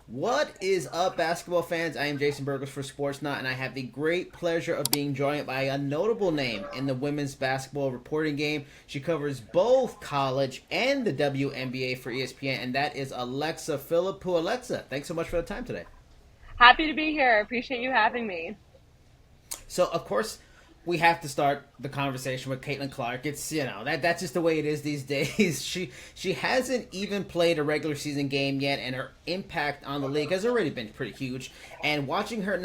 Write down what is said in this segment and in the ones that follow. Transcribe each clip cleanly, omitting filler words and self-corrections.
What is up, basketball fans? I am Jason Burgos for Sportsnaut, and I have the great pleasure of being joined by a notable name in the women's basketball reporting game. She covers both college and the WNBA for ESPN, and that is Alexa Philippou. Alexa, thanks so much for the time today. Happy to be here. I appreciate you having me. So, of course, we have to start the conversation with Caitlin Clark. It's that's just the way it is these days. She hasn't even played a regular season game yet, and her impact on the league has already been pretty huge. And watching her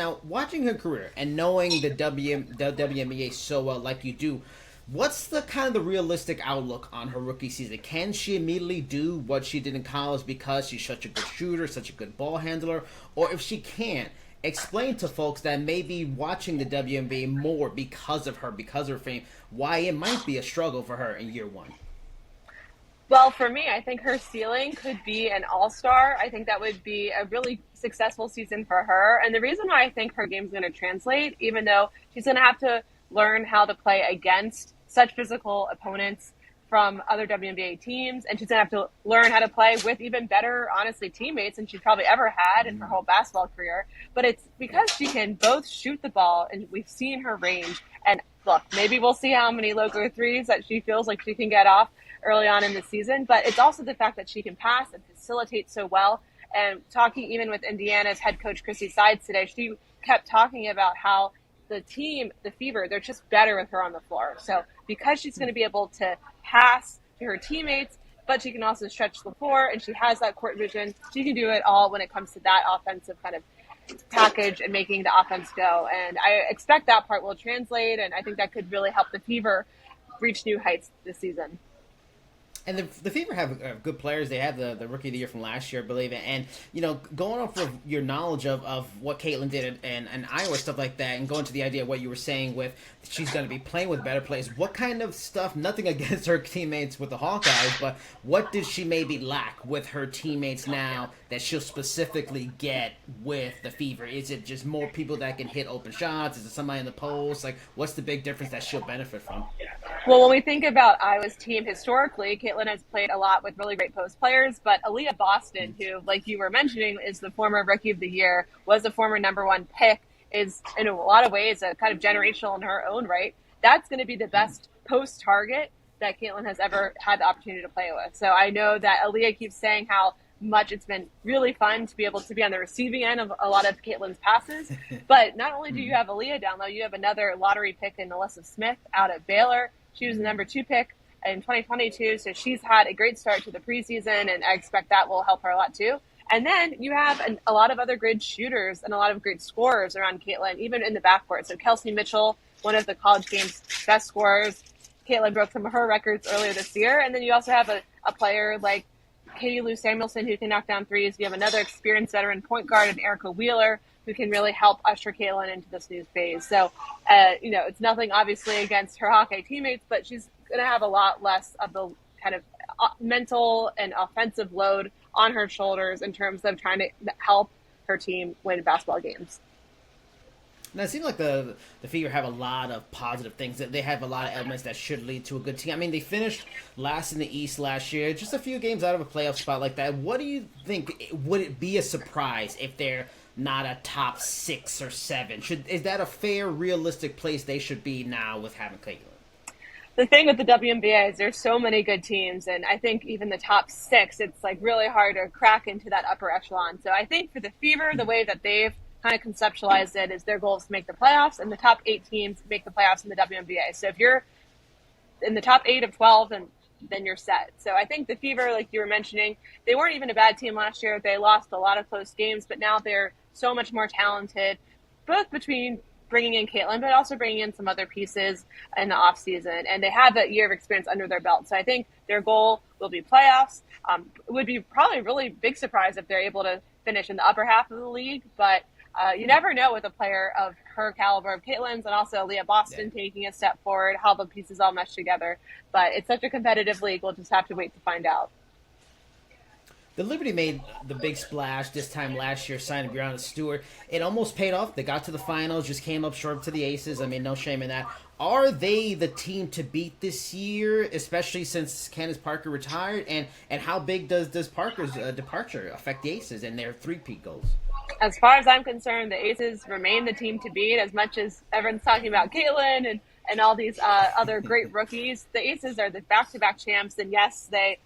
career and knowing the WNBA so well, like you do, what's the kind of the realistic outlook on her rookie season? Can she immediately do what she did in college because she's such a good shooter, such a good ball handler, or if she can't? Explain to folks that may be watching the WNBA more because of her, because of her fame, why it might be a struggle for her in year one. Well, for me, I think her ceiling could be an all-star. I think that would be a really successful season for her. And the reason why I think her game's going to translate, even though she's going to have to learn how to play against such physical opponents from other WNBA teams, and she's going to have to learn how to play with even better, honestly, teammates than she's probably ever had in her whole basketball career. But it's because she can both shoot the ball, and we've seen her range. And look, maybe we'll see how many logo threes that she feels like she can get off early on in the season. But it's also the fact that she can pass and facilitate so well. And talking even with Indiana's head coach, Chrissy Sides, today, she kept talking about how the team, the Fever, they're just better with her on the floor. So because she's going to be able to pass to her teammates, but she can also stretch the floor, and she has that court vision, she can do it all when it comes to that offensive kind of package and making the offense go. And I expect that part will translate, and I think that could really help the Fever reach new heights this season. And the Fever have good players. They have the rookie of the year from last year, I believe. And, going off of your knowledge of what Caitlin did and Iowa, stuff like that, and going to the idea of what you were saying with she's going to be playing with better players, what kind of stuff, nothing against her teammates with the Hawkeyes, but what did she maybe lack with her teammates now that she'll specifically get with the Fever? Is it just more people that can hit open shots? Is it somebody in the post? Like, what's the big difference that she'll benefit from? Well, when we think about Iowa's team historically, Caitlin has played a lot with really great post players, but Aaliyah Boston, who, like you were mentioning, is the former Rookie of the Year, was the former #1 pick, is in a lot of ways a kind of generational in her own right. That's going to be the best post target that Caitlin has ever had the opportunity to play with. So I know that Aaliyah keeps saying how much it's been really fun to be able to be on the receiving end of a lot of Caitlin's passes. But not only do you have Aaliyah down low, you have another lottery pick in Alyssa Smith out at Baylor. She was the #2 pick in 2022, so she's had a great start to the preseason, and I expect that will help her a lot too. And then you have a lot of other great shooters and a lot of great scorers around Caitlin, even in the backcourt. So Kelsey Mitchell, one of the college game's best scorers. Caitlin broke some of her records earlier this year. And then you also have a player like Katie Lou Samuelson, who can knock down threes. You have another experienced veteran point guard in Erica Wheeler, who can really help usher Caitlin into this new phase. So, it's nothing obviously against her Hawkeye teammates, but she's going to have a lot less of the kind of mental and offensive load on her shoulders in terms of trying to help her team win basketball games. Now, it seems like the Fever have a lot of positive things. That they have a lot of elements that should lead to a good team. I mean, they finished last in the East last year, just a few games out of a playoff spot like that. What do you think? Would it be a surprise if they're not a top 6 or 7? Is that a fair, realistic place they should be now with having Caitlin? The thing with the WNBA is there's so many good teams, and I think even the top 6, it's like really hard to crack into that upper echelon. So I think for the Fever, the way that they've kind of conceptualized it is their goal is to make the playoffs, and the top 8 teams make the playoffs in the WNBA. So if you're in the top 8 of 12, then you're set. So I think the Fever, like you were mentioning, they weren't even a bad team last year. They lost a lot of close games, but now they're so much more talented, both between bringing in Caitlin, but also bringing in some other pieces in the offseason. And they have that year of experience under their belt. So I think their goal will be playoffs. It would be probably a really big surprise if they're able to finish in the upper half of the league. But you never know with a player of her caliber of Caitlin's, and also Leah Boston taking a step forward, how the pieces all mesh together. But it's such a competitive league. We'll just have to wait to find out. The Liberty made the big splash this time last year, signing Breonna Stewart. It almost paid off. They got to the finals, just came up short to the Aces. I mean, no shame in that. are they the team to beat this year, especially since Candace Parker retired? And how big does Parker's departure affect the Aces and their three-peat goals? As far as I'm concerned, the Aces remain the team to beat. As much as everyone's talking about Caitlin and all these other great rookies, the Aces are the back-to-back champs. And yes, they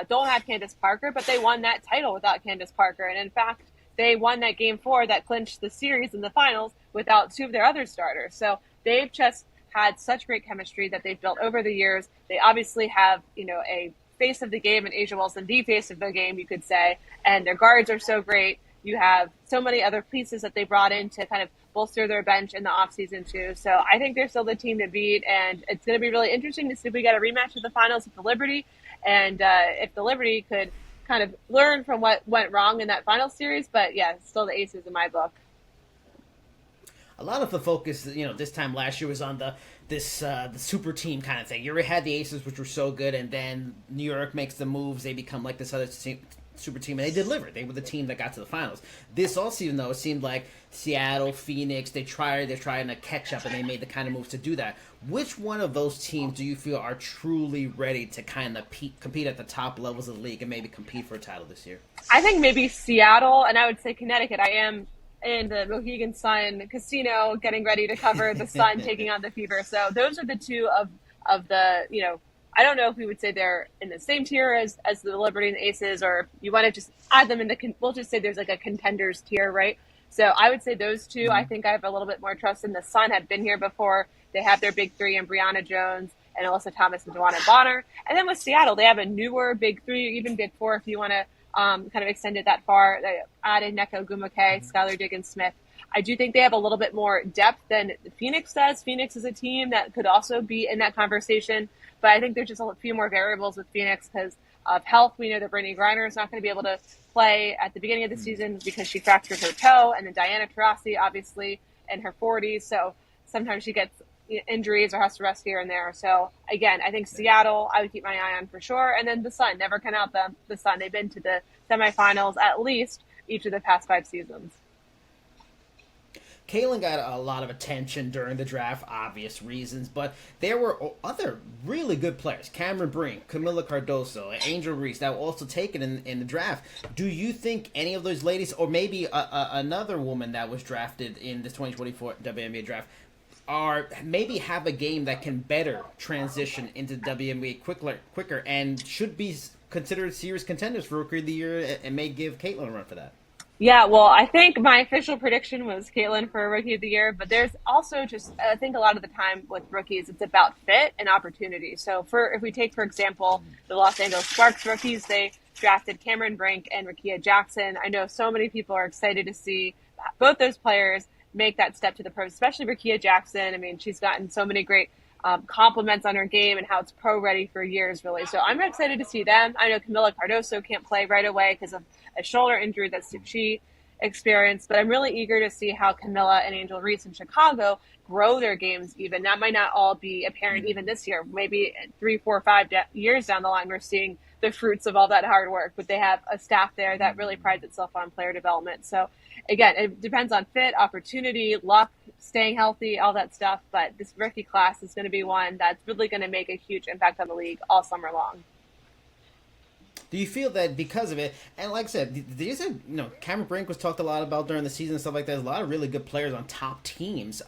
don't have Candace Parker, but they won that title without Candace Parker. And in fact, they won that game 4 that clinched the series in the finals without 2 of their other starters. So they've just had such great chemistry that they've built over the years. They obviously have, a face of the game in Asia Wilson, the face of the game, you could say. And their guards are so great. You have so many other pieces that they brought in to kind of bolster their bench in the offseason too. So I think they're still the team to beat, and it's going to be really interesting to see if we get a rematch of the finals with the Liberty, and if the Liberty could kind of learn from what went wrong in that final series. But yeah, still the Aces in my book. A lot of the focus, this time last year was on the super team kind of thing. You already had the Aces, which were so good, and then New York makes the moves. They become like this other super team, and they delivered. They were the team that got to the finals. This all season, though, it seemed like Seattle, Phoenix, they're trying to catch up, and they made the kind of moves to do that. Which one of those teams do you feel are truly ready to kind of compete at the top levels of the league and maybe compete for a title this year? I think maybe Seattle, and I would say Connecticut. I am in the Mohegan Sun casino getting ready to cover the Sun taking on the Fever. So those are the two of the, I don't know if we would say they're in the same tier as the Liberty and the Aces, or you want to just add them in we'll just say there's like a contenders tier, right? So I would say those two. Mm-hmm. I think I have a little bit more trust in. The Sun have been here before. They have their big 3 and Brianna Jones and Alyssa Thomas and Joanna Bonner. And then with Seattle, they have a newer big 3, even big 4 if you want to kind of extend it that far. They added Neko Gumake, Skylar Diggins-Smith. I do think they have a little bit more depth than Phoenix does. Phoenix is a team that could also be in that conversation. But I think there's just a few more variables with Phoenix because of health. We know that Brittany Griner is not going to be able to play at the beginning of the season because she fractured her toe. And then Diana Taurasi, obviously, in her 40s. So sometimes she gets injuries or has to rest here and there. So, again, I think Seattle, I would keep my eye on for sure. And then the Sun, never count out the Sun. They've been to the semifinals at least each of the past 5 seasons. Caitlin got a lot of attention during the draft, obvious reasons, but there were other really good players. Cameron Brink, Camila Cardoso, Angel Reese that were also taken in the draft. Do you think any of those ladies, or maybe another woman that was drafted in the 2024 WNBA draft, maybe have a game that can better transition into WNBA quicker and should be considered serious contenders for Rookie of the Year and may give Caitlin a run for that? Yeah, well, I think my official prediction was Caitlin for Rookie of the Year, but there's also just, I think a lot of the time with rookies, it's about fit and opportunity. So if we take, for example, the Los Angeles Sparks rookies, they drafted Cameron Brink and Rickea Jackson. I know so many people are excited to see both those players make that step to the pros, especially Rickea Jackson. I mean, she's gotten so many great compliments on her game and how it's pro ready for years, really. So I'm excited to see them. I know Camila Cardoso can't play right away because of a shoulder injury that she experienced, but I'm really eager to see how Camila and Angel Reese in Chicago grow their games even. That might not all be apparent even this year. Maybe 3, 4, 5 years down the line, we're seeing the fruits of all that hard work, but they have a staff there that really prides itself on player development. So again, it depends on fit, opportunity, luck, staying healthy, all that stuff. But this rookie class is going to be one that's really going to make a huge impact on the league all summer long. Do you feel that because of it, and like I said, Cameron Brink was talked a lot about during the season and stuff like that. There's a lot of really good players on top teams.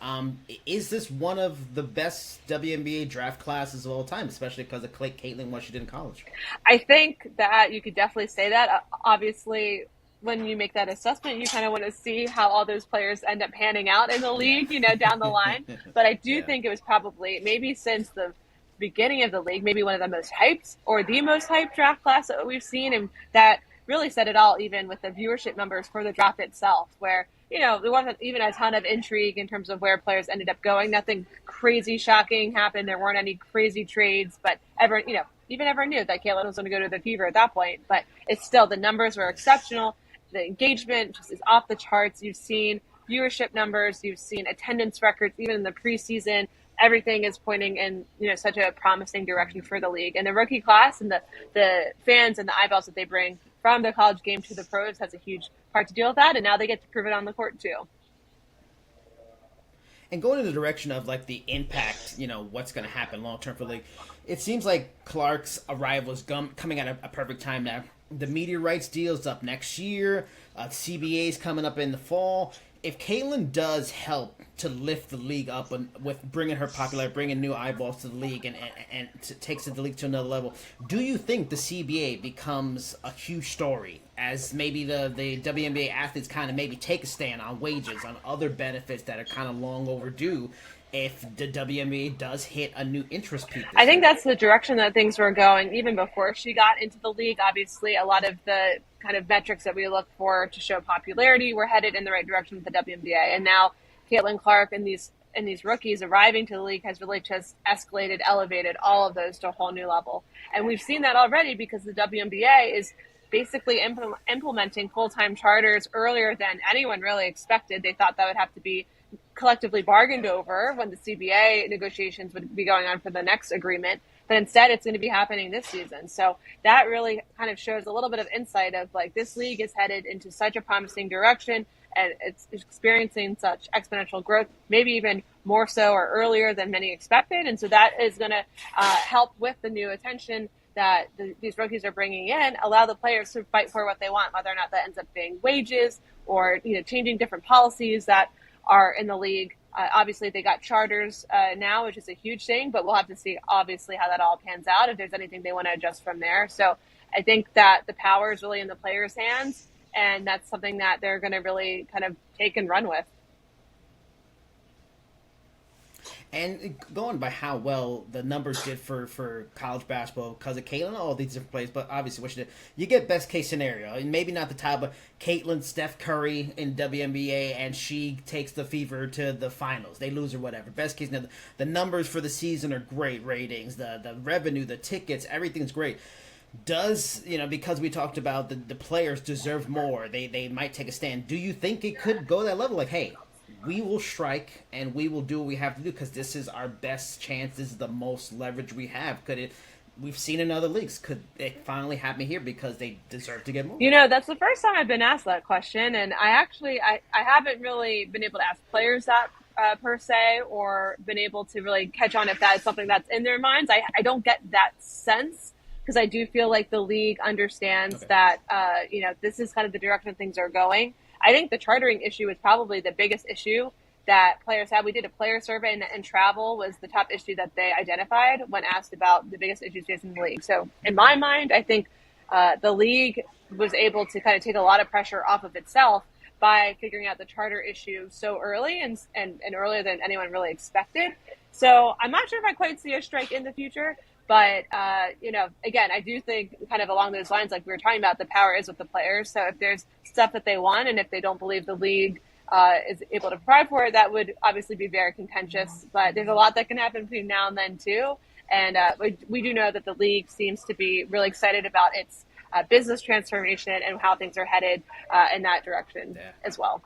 Is this one of the best WNBA draft classes of all time, especially because of Caitlin, what she did in college? I think that you could definitely say that. Obviously, when you make that assessment, you kind of want to see how all those players end up panning out in the league, down the line. But I do think it was probably, maybe since the beginning of the league, maybe one of the most hyped or the most hyped draft class that we've seen, and that really said it all, even with the viewership numbers for the draft itself, where there wasn't even a ton of intrigue in terms of where players ended up going. Nothing crazy shocking happened. There weren't any crazy trades, but everyone knew that Caitlin was going to go to the Fever at that point. But it's still, the numbers were exceptional. The engagement just is off the charts. You've seen viewership numbers, you've seen attendance records, even in the preseason. Everything is pointing in such a promising direction for the league. And the rookie class and the fans and the eyeballs that they bring from the college game to the pros has a huge part to deal with that. And now they get to prove it on the court too. And going in the direction of like the impact, what's going to happen long term for the league, it seems like Clark's arrival is coming at a perfect time now. The media rights deal is up next year. CBA is coming up in the fall. If Caitlin does help to lift the league up and with bringing her popularity, bringing new eyeballs to the league, and takes the league to another level, do you think the CBA becomes a huge story as maybe the WNBA athletes kind of maybe take a stand on wages, on other benefits that are kind of long overdue, if the WNBA does hit a new interest peak? I think that's the direction that things were going even before she got into the league. Obviously, a lot of the kind of metrics that we look for to show popularity were headed in the right direction with the WNBA. And now Caitlin Clark and these rookies arriving to the league has really just escalated, elevated all of those to a whole new level. And we've seen that already because the WNBA is basically implementing full-time charters earlier than anyone really expected. They thought that would have to be collectively bargained over when the CBA negotiations would be going on for the next agreement. But instead, it's going to be happening this season. So that really kind of shows a little bit of insight of like this league is headed into such a promising direction and it's experiencing such exponential growth, maybe even more so or earlier than many expected. And so that is going to help with the new attention that these rookies are bringing in, allow the players to fight for what they want, whether or not that ends up being wages or changing different policies that are in the league. Obviously, they got charters now, which is a huge thing, but we'll have to see, obviously, how that all pans out, if there's anything they want to adjust from there. So I think that the power is really in the players' hands, and that's something that they're going to really kind of take and run with. And going by how well the numbers did for college basketball because of Caitlin, all these different plays, but obviously what you get best case scenario, and maybe not the title, but Caitlin, Steph Curry in WNBA, and she takes the Fever to the finals. They lose or whatever. Best case scenario, the numbers for the season are great, ratings, the revenue, the tickets, everything's great. Does, because we talked about the players deserve more, they might take a stand. Do you think it could go to that level? Like, hey, we will strike and we will do what we have to do because this is our best chance. This is the most leverage we have. We've seen in other leagues. Could it finally happen here because they deserve to get more? That's the first time I've been asked that question. And I haven't really been able to ask players that per se, or been able to really catch on if that is something that's in their minds. I don't get that sense because I do feel like the league understands that, this is kind of the direction things are going. I think the chartering issue is probably the biggest issue that players have. We did a player survey, and travel was the top issue that they identified when asked about the biggest issues facing the league. So in my mind, I think the league was able to kind of take a lot of pressure off of itself by figuring out the charter issue so early and earlier than anyone really expected. So I'm not sure if I quite see a strike in the future. But, again, I do think kind of along those lines, like we were talking about, the power is with the players. So if there's stuff that they want and if they don't believe the league is able to provide for it, that would obviously be very contentious. But there's a lot that can happen between now and then, too. And we do know that the league seems to be really excited about its business transformation and how things are headed in that direction as well.